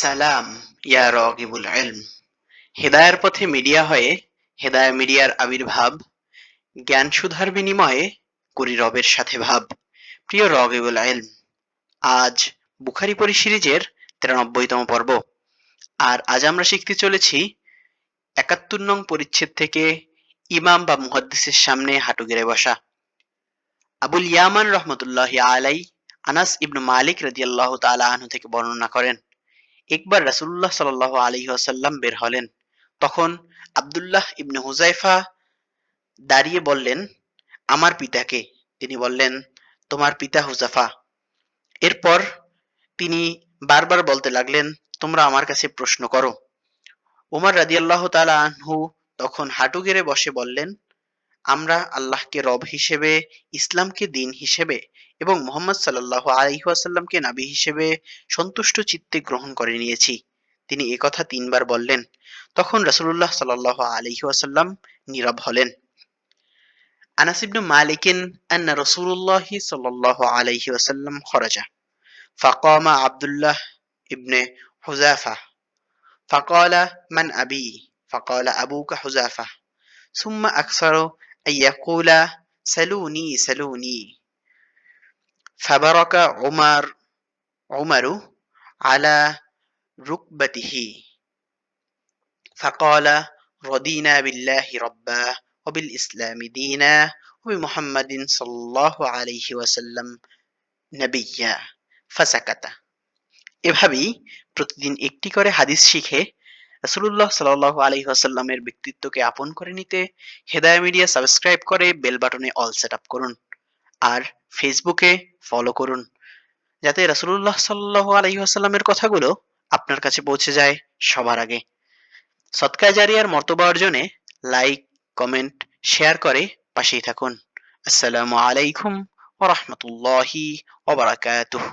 সালাম ইয়া রাগিবুল ইলম। হেদায়ার পথে মিডিয়া হয়ে হেদায়া মিডিয়ার আবির্ভাব, জ্ঞান সুধার বিনিময়ে করি রবের সাথে ভাব। প্রিয় রাগিবুল ইলম, আজ বুখারী পড়ি সিরিজের ৯৩তম পর্ব। আর আজ আমরা শিখতে চলেছি ৭১ নং পরিচ্ছেদ থেকে ইমাম বা মুহাদ্দিসের সামনে হাঁটু গেড়ে বসা। আবুল ইয়ামান রহমতুল্লাহি আলাই আনাস ইবনু মালিক রাদিয়াল্লাহু তাআলা আনহু থেকে বর্ণনা করেন, একবার রাসূলুল্লাহ সাল্লাল্লাহু আলাইহি ওয়াসাল্লাম বের হলেন। তখন আব্দুল্লাহ ইবনে হুযায়ফা দাঁড়িয়ে বললেন, আমার পিতাকে। তিনি বললেন, তোমার পিতা হুযাফা। এরপর তিনি বারবার বলতে লাগলেন, তোমরা আমার কাছে প্রশ্ন করো। উমর রাদিয়াল্লাহু তাআলা আনহু তখন হাঁটু গেড়ে বসে বললেন, আমরা আল্লাহকে রব হিসেবে, ইসলামকে দ্বীন হিসেবে এবং মুহাম্মদ সাল্লাল্লাহু আলাইহি ওয়াসাল্লামকে নবী হিসেবে সন্তুষ্ট চিত্তে গ্রহণ করে নিয়েছি। তিনি একথা ৩ বার বললেন। তখন রাসূলুল্লাহ সাল্লাল্লাহু আলাইহি ওয়াসাল্লাম নীরব হলেন। আনাস ইবনে মালিকিন আন্না রাসূলুল্লাহ সাল্লাল্লাহু আলাইহি ওয়াসাল্লাম খরাজা ফাকামা আব্দুল্লাহ ইবনে হুযাফা ফাকালা মান আবি ফাকালা আবুকা হুযাফা সুম্মা আকসারু আন ইয়াকুলা সালুনি সালুনি ফাবারাকা উমারু আলা রুকবাতিহি فقال رضينا بالله ربا وبالإسلام دينا وبمحمد صلى الله عليه وسلم نبيا فسكت। এভাবেই প্রতিদিন একটি করে হাদিস শিখে রাসূলুল্লাহ সাল্লাল্লাহু আলাইহি ওয়াসাল্লামের ব্যক্তিত্বকে আপন করে নিতে হেদায়া মিডিয়া সাবস্ক্রাইব করে বেল বাটনে অল সেট আপ করুন। আর ফেসবুকে ফলো করুন, যাতে রাসূলুল্লাহ সাল্লাল্লাহু আলাইহি ওয়াসাল্লামের কথাগুলো আপনার কাছে পৌঁছে যায় সবার আগে। সদকায়ে জারিয়ার মর্তবা অর্জনে লাইক, কমেন্ট, শেয়ার করে পাশেই থাকুন। আসসালামু আলাইকুম ওয়া রাহমাতুল্লাহি ওয়া বারাকাতুহু।